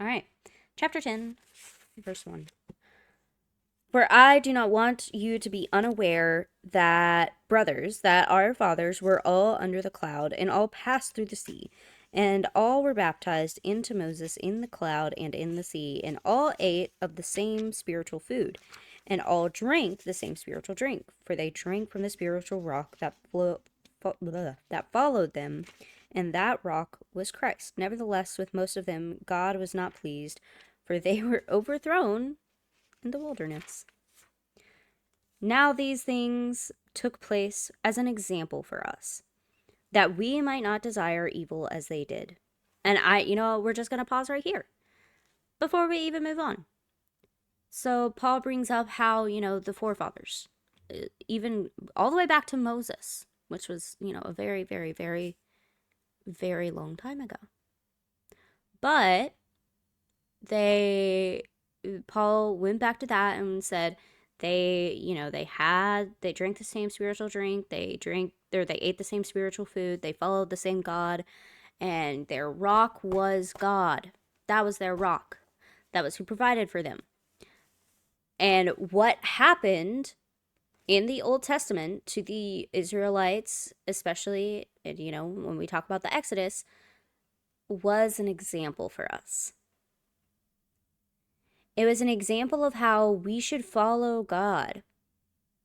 All right. Chapter 10, verse 1. For I do not want you to be unaware that brothers, that our fathers were all under the cloud, and all passed through the sea, and all were baptized into Moses in the cloud and in the sea, and all ate of the same spiritual food, and all drank the same spiritual drink, for they drank from the spiritual rock that followed them, and that rock was Christ. Nevertheless, with most of them God was not pleased, for they were overthrown in the wilderness. Now these things took place as an example for us, that we might not desire evil as they did. And we're just going to pause right here before we even move on. So Paul brings up how, the forefathers, even all the way back to Moses, which was, a very, very, very, very long time ago. But Paul went back to that and said, they drank the same spiritual drink, they ate the same spiritual food, they followed the same God, and their rock was God. That was their rock. That was who provided for them. And what happened in the Old Testament to the Israelites, especially, when we talk about the Exodus, was an example for us. It was an example of how we should follow God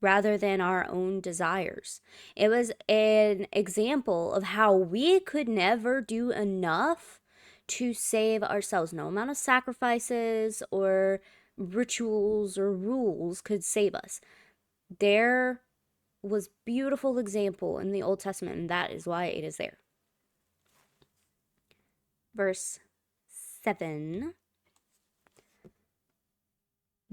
rather than our own desires. It was an example of how we could never do enough to save ourselves. No amount of sacrifices or rituals or rules could save us. There was beautiful example in the Old Testament, and that is why it is there. Verse 7.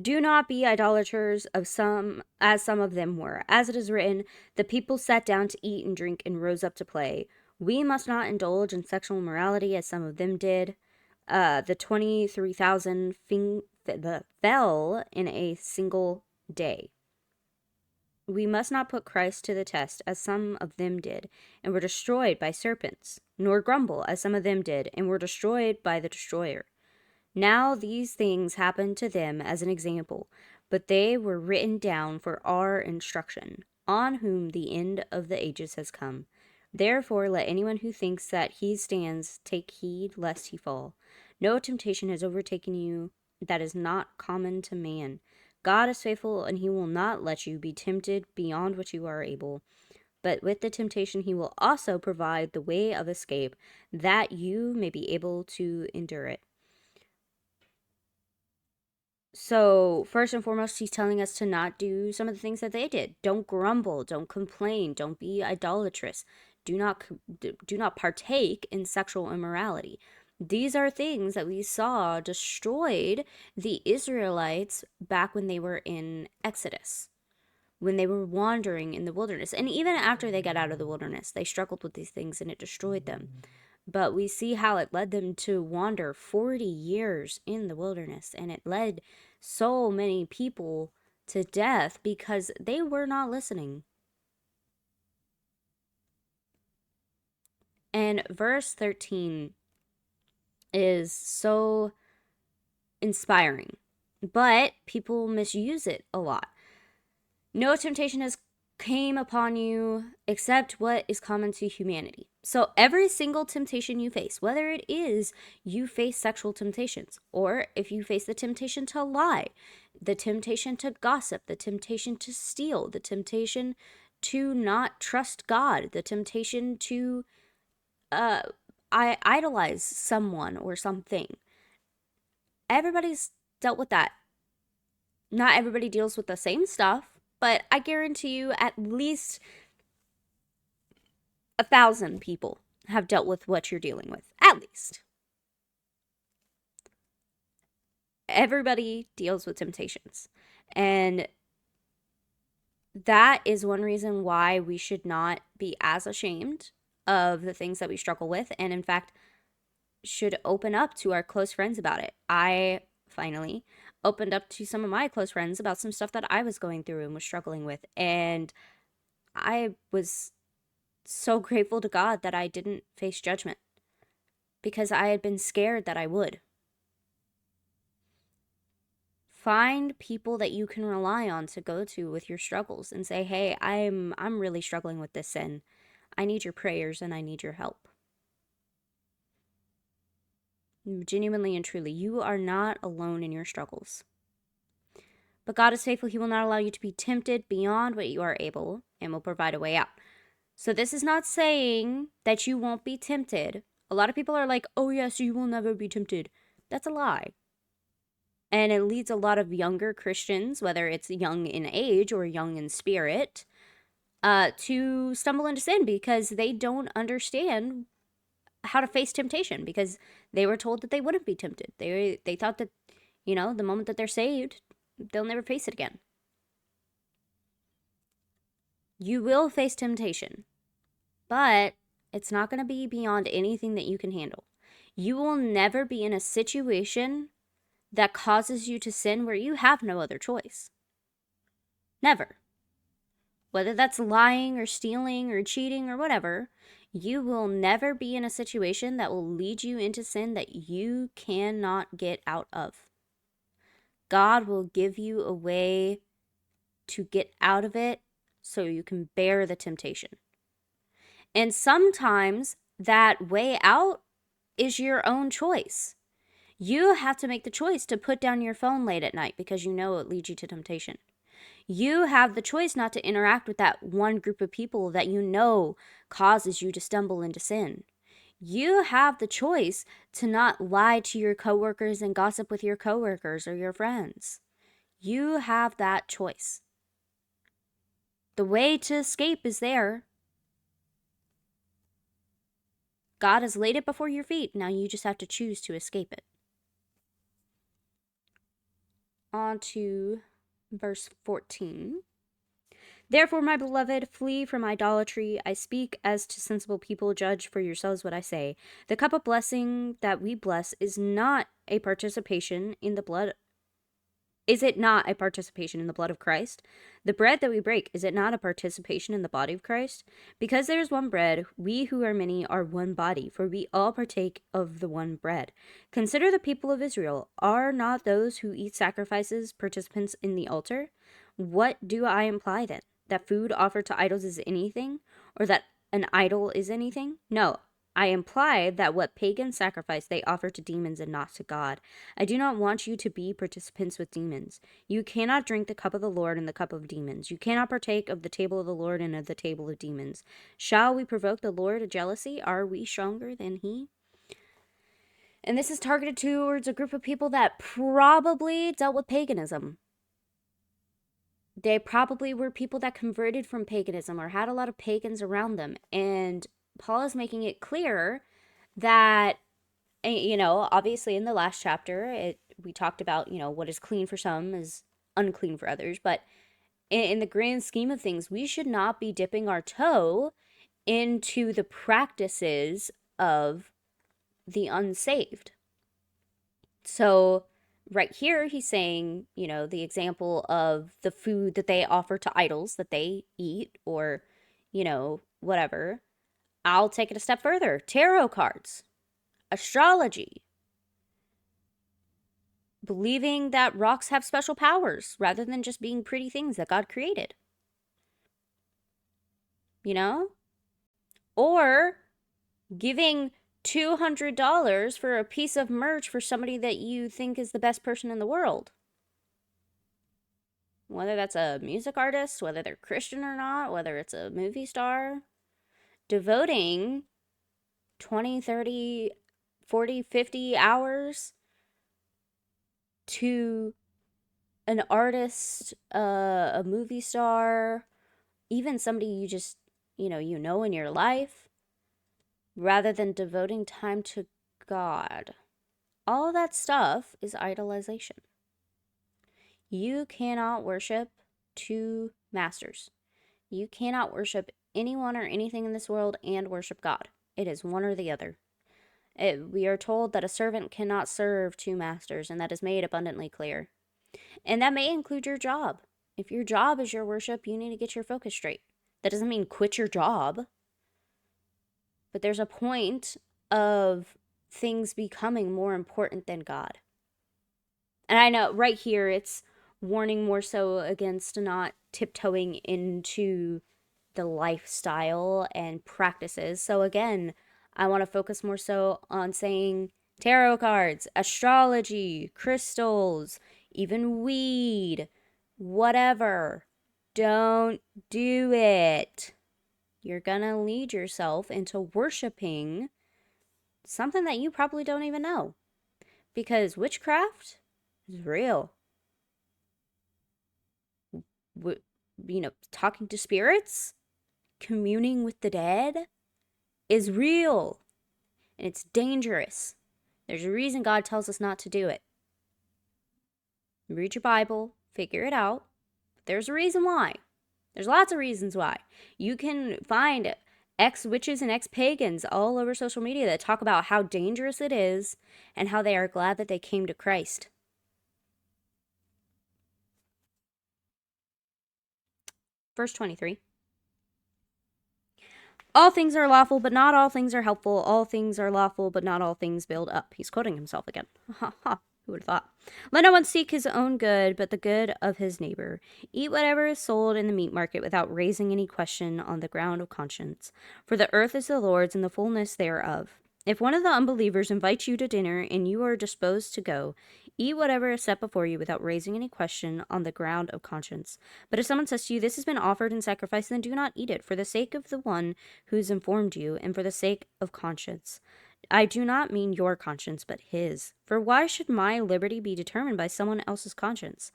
Do not be idolaters as some of them were. As it is written, the people sat down to eat and drink and rose up to play. We must not indulge in sexual immorality as some of them did. The 23,000 fell in a single day. We must not put Christ to the test as some of them did and were destroyed by serpents, nor grumble as some of them did and were destroyed by the destroyer. Now these things happened to them as an example, but they were written down for our instruction, on whom the end of the ages has come. Therefore let anyone who thinks that he stands take heed lest he fall. No temptation has overtaken you that is not common to man. God is faithful, and he will not let you be tempted beyond what you are able. But with the temptation he will also provide the way of escape, that you may be able to endure it. So, first and foremost, he's telling us to not do some of the things that they did. Don't grumble, don't complain, don't be idolatrous. Do not partake in sexual immorality. These are things that we saw destroyed the Israelites back when they were in Exodus, when they were wandering in the wilderness. And even after they got out of the wilderness, they struggled with these things and it destroyed them. But we see how it led them to wander 40 years in the wilderness, and it led so many people to death because they were not listening. And verse 13 is so inspiring, but people misuse it a lot. No temptation has came upon you except what is common to humanity. So every single temptation you face, whether it is you face sexual temptations, or if you face the temptation to lie, the temptation to gossip, the temptation to steal, the temptation to not trust God, the temptation to idolize someone or something, everybody's dealt with that. Not everybody deals with the same stuff, but I guarantee you at least 1,000 people have dealt with what you're dealing with. At least. Everybody deals with temptations. And that is one reason why we should not be as ashamed of the things that we struggle with. And in fact, should open up to our close friends about it. I finally opened up to some of my close friends about some stuff that I was going through and was struggling with. And I was so grateful to God that I didn't face judgment because I had been scared that I would. Find people that you can rely on to go to with your struggles and say, hey, I'm really struggling with this sin. I need your prayers and I need your help. Genuinely and truly, you are not alone in your struggles. But God is faithful. He will not allow you to be tempted beyond what you are able and will provide a way out. So this is not saying that you won't be tempted. A lot of people are like, oh yes, you will never be tempted. That's a lie. And it leads a lot of younger Christians, whether it's young in age or young in spirit, to stumble into sin because they don't understand how to face temptation because they were told that they wouldn't be tempted. They thought that, the moment that they're saved, they'll never face it again. You will face temptation, but it's not going to be beyond anything that you can handle. You will never be in a situation that causes you to sin where you have no other choice. Never. Whether that's lying or stealing or cheating or whatever, you will never be in a situation that will lead you into sin that you cannot get out of. God will give you a way to get out of it so you can bear the temptation. And sometimes that way out is your own choice. You have to make the choice to put down your phone late at night because you know it leads you to temptation. You have the choice not to interact with that one group of people that you know causes you to stumble into sin. You have the choice to not lie to your coworkers and gossip with your coworkers or your friends. You have that choice. The way to escape is there. God has laid it before your feet. Now you just have to choose to escape it. On to verse 14. Therefore, my beloved, flee from idolatry. I speak as to sensible people. Judge for yourselves what I say. The cup of blessing that we bless is not a participation in the blood. Is it not a participation in the blood of Christ? The bread that we break, is it not a participation in the body of Christ? Because there is one bread, we who are many are one body, for we all partake of the one bread. Consider the people of Israel. Are not those who eat sacrifices participants in the altar? What do I imply then? That food offered to idols is anything? Or that an idol is anything? No. I imply that what pagans sacrifice they offer to demons and not to God. I do not want you to be participants with demons. You cannot drink the cup of the Lord and the cup of demons. You cannot partake of the table of the Lord and of the table of demons. Shall we provoke the Lord to jealousy? Are we stronger than he? And this is targeted towards a group of people that probably dealt with paganism. They probably were people that converted from paganism or had a lot of pagans around them. And Paul is making it clear that, obviously in the last chapter, we talked about, what is clean for some is unclean for others. But in the grand scheme of things, we should not be dipping our toe into the practices of the unsaved. So right here, he's saying, the example of the food that they offer to idols that they eat or, whatever. I'll take it a step further. Tarot cards, astrology, believing that rocks have special powers rather than just being pretty things that God created. Or giving $200 for a piece of merch for somebody that you think is the best person in the world. Whether that's a music artist, whether they're Christian or not, whether it's a movie star. Devoting 20, 30, 40, 50 hours to an artist, a movie star, even somebody you just, you know in your life, rather than devoting time to God. All that stuff is idolization. You cannot worship two masters. You cannot worship anyone or anything in this world and worship God. It is one or the other. We are told that a servant cannot serve two masters, and that is made abundantly clear. And that may include your job. If your job is your worship, you need to get your focus straight. That doesn't mean quit your job. But there's a point of things becoming more important than God. And I know right here it's warning more so against not tiptoeing into the lifestyle and practices. So again, I want to focus more so on saying tarot cards, astrology, crystals, even weed, whatever. Don't do it. You're gonna lead yourself into worshiping something that you probably don't even know. Because witchcraft is real. Talking to spirits, communing with the dead is real. And it's dangerous. There's a reason God tells us not to do it. Read your Bible, figure it out. But there's a reason why. There's lots of reasons why. You can find ex-witches and ex-pagans all over social media that talk about how dangerous it is and how they are glad that they came to Christ. Verse 23. All things are lawful, but not all things are helpful. All things are lawful, but not all things build up. He's quoting himself again. Ha ha. Who would have thought? Let no one seek his own good, but the good of his neighbor. Eat whatever is sold in the meat market without raising any question on the ground of conscience. For the earth is the Lord's and the fullness thereof. If one of the unbelievers invites you to dinner and you are disposed to go, eat whatever is set before you without raising any question on the ground of conscience. But if someone says to you, this has been offered in sacrifice, then do not eat it, for the sake of the one who has informed you, and for the sake of conscience. I do not mean your conscience, but his. For why should my liberty be determined by someone else's conscience?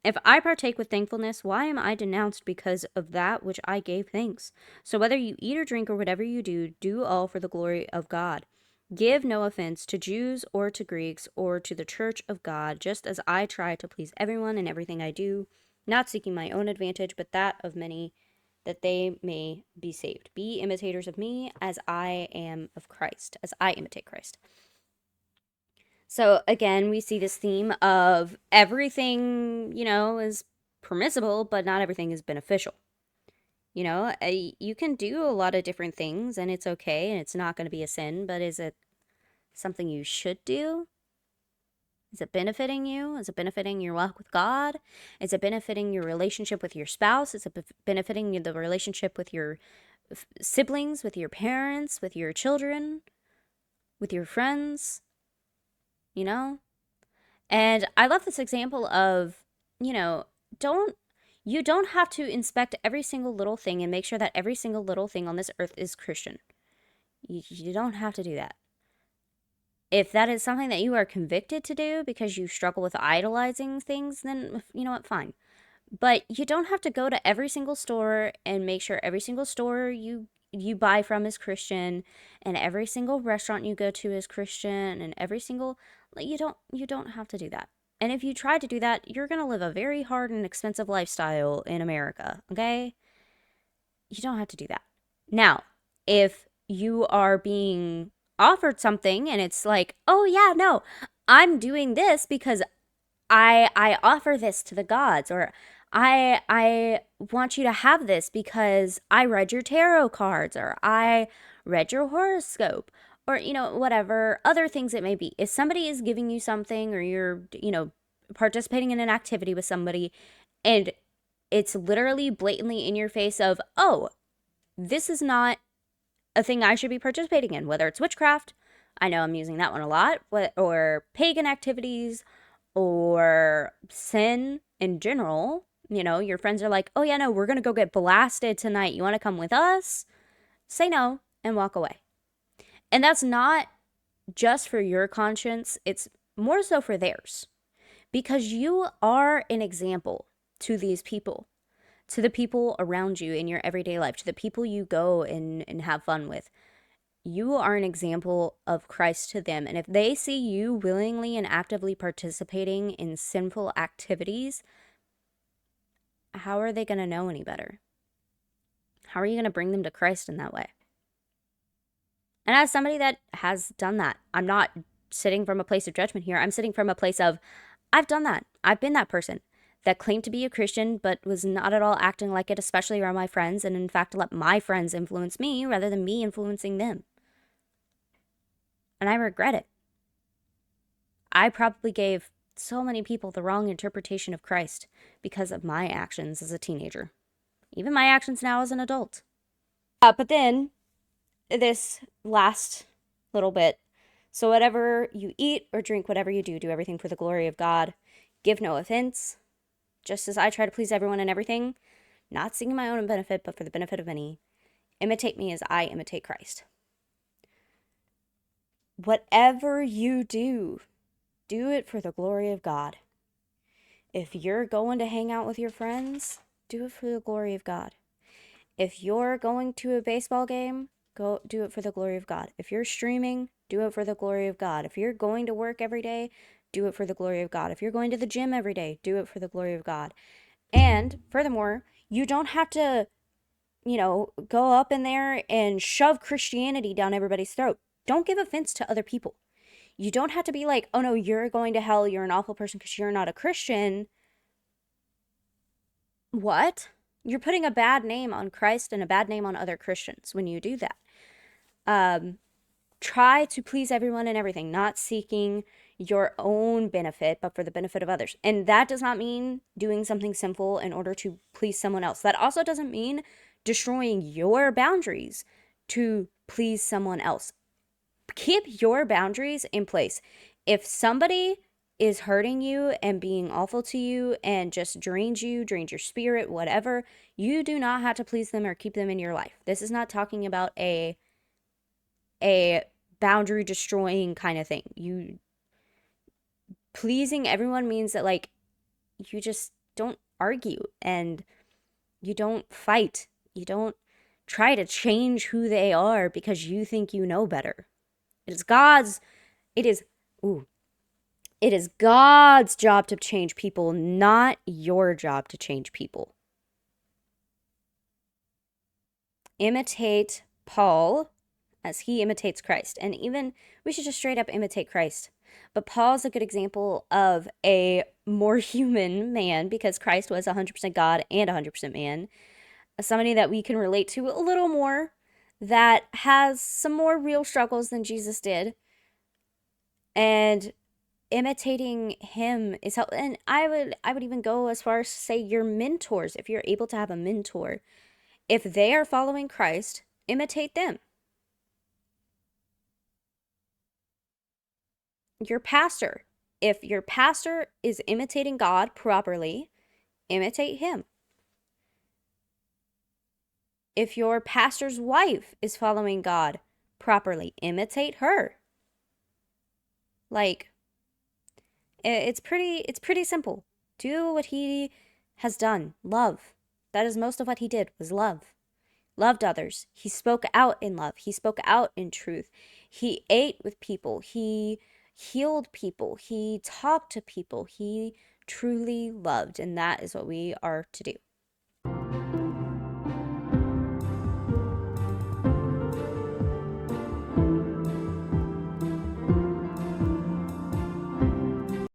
If I partake with thankfulness, why am I denounced because of that which I gave thanks? So whether you eat or drink or whatever you do, do all for the glory of God. Give no offense to Jews or to Greeks or to the church of God, just as I try to please everyone in everything I do, not seeking my own advantage, but that of many, that they may be saved. Be imitators of me as I am of Christ, as I imitate Christ. So again, we see this theme of everything, is permissible, but not everything is beneficial. You can do a lot of different things and it's okay and it's not going to be a sin, but is it something you should do? Is it benefiting you? Is it benefiting your walk with God? Is it benefiting your relationship with your spouse? Is it benefiting the relationship with your siblings, with your parents, with your children, with your friends? And I love this example of, don't you don't have to inspect every single little thing and make sure that every single little thing on this earth is Christian. You don't have to do that. If that is something that you are convicted to do because you struggle with idolizing things, then you know what, fine. But you don't have to go to every single store and make sure every single store you buy from is Christian and every single restaurant you go to is Christian and every single you don't have to do that. And if you try to do that, you're going to live a very hard and expensive lifestyle in America, okay? You don't have to do that. Now, if you are being offered something and it's like, "Oh yeah, no, I'm doing this because I offer this to the gods," or I want you to have this because I read your tarot cards or I read your horoscope or whatever other things it may be. If somebody is giving you something or you're participating in an activity with somebody and it's literally blatantly in your face of, "Oh, this is not a thing I should be participating in," whether it's witchcraft, I know I'm using that one a lot, or pagan activities or sin in general. Your friends are like, "Oh yeah, no, we're going to go get blasted tonight. You want to come with us?" Say no and walk away. And that's not just for your conscience, it's more so for theirs. Because you are an example to these people, to the people around you in your everyday life, to the people you go and have fun with. You are an example of Christ to them. And if they see you willingly and actively participating in sinful activities, how are they going to know any better? How are you going to bring them to Christ in that way? And as somebody that has done that, I'm not sitting from a place of judgment here. I'm sitting from a place of, I've done that. I've been that person that claimed to be a Christian, but was not at all acting like it, especially around my friends, and in fact let my friends influence me rather than me influencing them. And I regret it. I probably gave so many people the wrong interpretation of Christ because of my actions as a teenager, even my actions now as an adult. But then, this last little bit. So, whatever you eat or drink, whatever you do, do everything for the glory of God. Give no offense, just as I try to please everyone in everything, not seeking my own benefit, but for the benefit of many. Imitate me as I imitate Christ. Whatever you do, do it for the glory of God. If you're going to hang out with your friends, do it for the glory of God. If you're going to a baseball game, go do it for the glory of God. If you're streaming, do it for the glory of God. If you're going to work every day, do it for the glory of God. If you're going to the gym every day, do it for the glory of God. And furthermore, you don't have to, go up in there and shove Christianity down everybody's throat. Don't give offense to other people. You don't have to be like, oh no, you're going to hell, you're an awful person because you're not a Christian. What? You're putting a bad name on Christ and a bad name on other Christians when you do that. Try to please everyone and everything, not seeking your own benefit, but for the benefit of others. And that does not mean doing something sinful in order to please someone else. That also doesn't mean destroying your boundaries to please someone else. Keep your boundaries in place. If somebody is hurting you and being awful to you and just drains your spirit, whatever, you do not have to please them or keep them in your life. This is not talking about a boundary destroying kind of thing. You pleasing everyone means that like you just don't argue and you don't fight. You don't try to change who they are because you think you know better. It is God's it is ooh it is God's job to change people, not your job to change people. Imitate Paul as he imitates Christ. And even we should just straight up imitate Christ. But Paul's a good example of a more human man because Christ was 100% God and 100% man. Somebody that we can relate to a little more, that has some more real struggles than Jesus did. And imitating him is help. And I would even go as far as to say your mentors, if you're able to have a mentor, if they are following Christ, imitate them. Your pastor, if your pastor is imitating God properly, imitate him. If your pastor's wife is following God properly, imitate her. Like, it's pretty simple. Do what he has done. Love. That is most of what he did, was love. Loved others. He spoke out in love. He spoke out in truth. He ate with people. He healed people. He talked to people. He truly loved. And that is what we are to do.